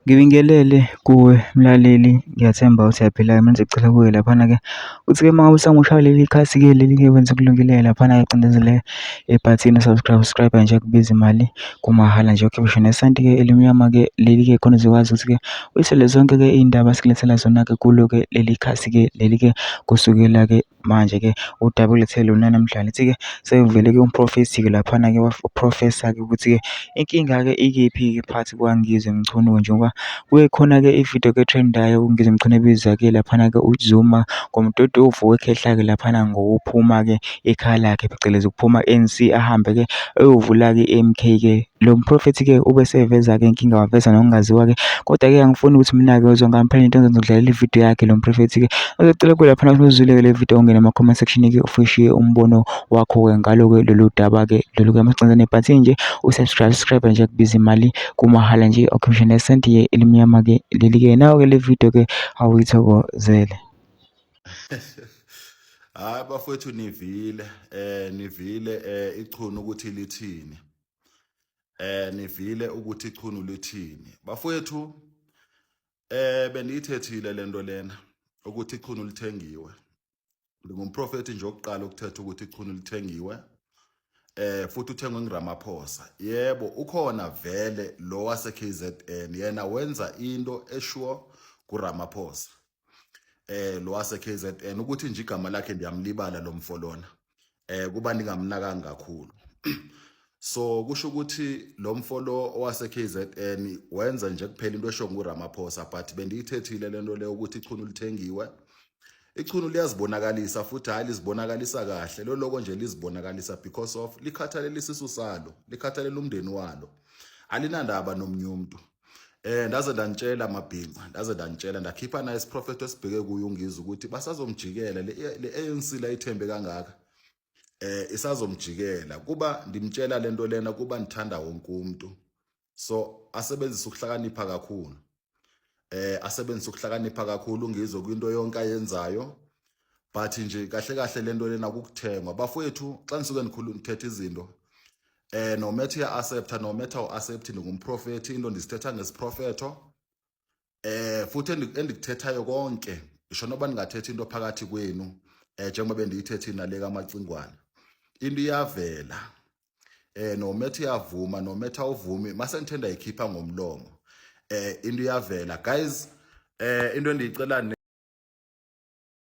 Ngibingelele kuwe mlaleli, ngiyathemba ukuthi uyaphilayo. Manje ngicela kuwe laphana-ke ukuthi-ke uma usangushaya leli khasi-ke leli-ke wenza ukulungileyo laphana-ke cindezele ebhathini subscribe nje kubiza imali kumahhala nje ukhiphe nesanti-ke elimnyama-ke leli-ke khona uzokwazi ukuthi-ke uyithole zonke-ke iy'ndaba esikulethela zona-ke kulo-ke leli khasi-ke leli-ke kusukela-ke manje-ke udaba okulethele lona namhlanje. Lithi-ke sekuvele-ke umprofethi-ke laphana-ke waprofesa-ke ukuthi-ke inkinga-ke ikephi-ke phakathi kukaNgizwe Mchunu njengoba kuke khona-ke ividiyo-ke etrendayo uNgizwe Mchunu ebiza-ke laphana-ke uZuma ngomtodovu wekhehla-ke laphana ngokuphuma-ke ikhaya lakhe phecelezi ukuphuma ANC ahambe-ke ayovula-ke i-MK-ke. Lo mprofethi-ke ube seveza-ke inkinga, waveza nokungaziwa-ke kodwa-ke angifuni ukuthi mina-ke uzongampela into ngizokudlalela ividiyo yakhe lo mprofethi-ke. Ngizocela kuwe laphana ukuthi uzwile-ke le video ungene ema-comment section-ke ufishiye umbono wakho-ke ngalo-ke lolu daba-ke lolu-ke masigcina nebhathini nje usubscribe nje kubiza imali kumahhala nje okhiphe nesenti-ke elimnyama-ke leli-ke nawe-ke le video-ke awuyithokozele. Hayi bafowethu nivile ichunu ukuthi lithini. Nivile ukuthi ichunu lithini. Bafowethu bendiyithethile lento lena ukuthi ichunu lithengiwe. Ngumprofeti nje oqala ukuthetha ukuthi ichunu lithengiwe. Futhi uthengwe nguRamaphosa. Yebo ukhona vele lo wase KZN yena wenza into esure kuRamaphosa. Lo wase KZN ukuthi nje igama lakhe ndiyamlibala lo mfolona. Kuba ningamnakanga kakhulu. So kusho ukuthi lo mfolo owase KZN wenza nje kuphela into esho nguRamaphosa, but bendiyithethile lento le ukuthi ichunu lithengiwe. Ichunu liyazibonakalisa futhi hayi lizibonakalisa kahle. Loloko nje lizibonakalisa because of likhathalele isisu salo, likhathalele umndeni walo. Alinandaba nomunye umuntu. Ndaze ndantshela amabhinqa, ndakhipha naye isiprofethi esibheke kuye uNgizwe ukuthi basazomjikela le ANC la ithembe kangaka. Isazomjikela kuba ndimtshela lento lena kuba ndithanda wonke umuntu. So asebenzisa ukuhlakanipha kakhulu. Asebenzisa ukuhlakanipha kakhulu uNgizwe kwinto yonke ayenzayo, but nje kahle lento lena ukuthengwa. Bafowethu xa nisuke ngithetha izinto no matter accepta no matter uaccept ngumprofeti, into ndisithetha ngesiprofeto. Futhi endikuthethayo konke isho noba ningathetha into phakathi kwenu njengoba bendiyithethe nale kaMacingwane, into iyavela. No matter iyavuma no matter uvumi mase ngithenda ikhipha ngomlomo. Into iyavela guys. Into endiyicela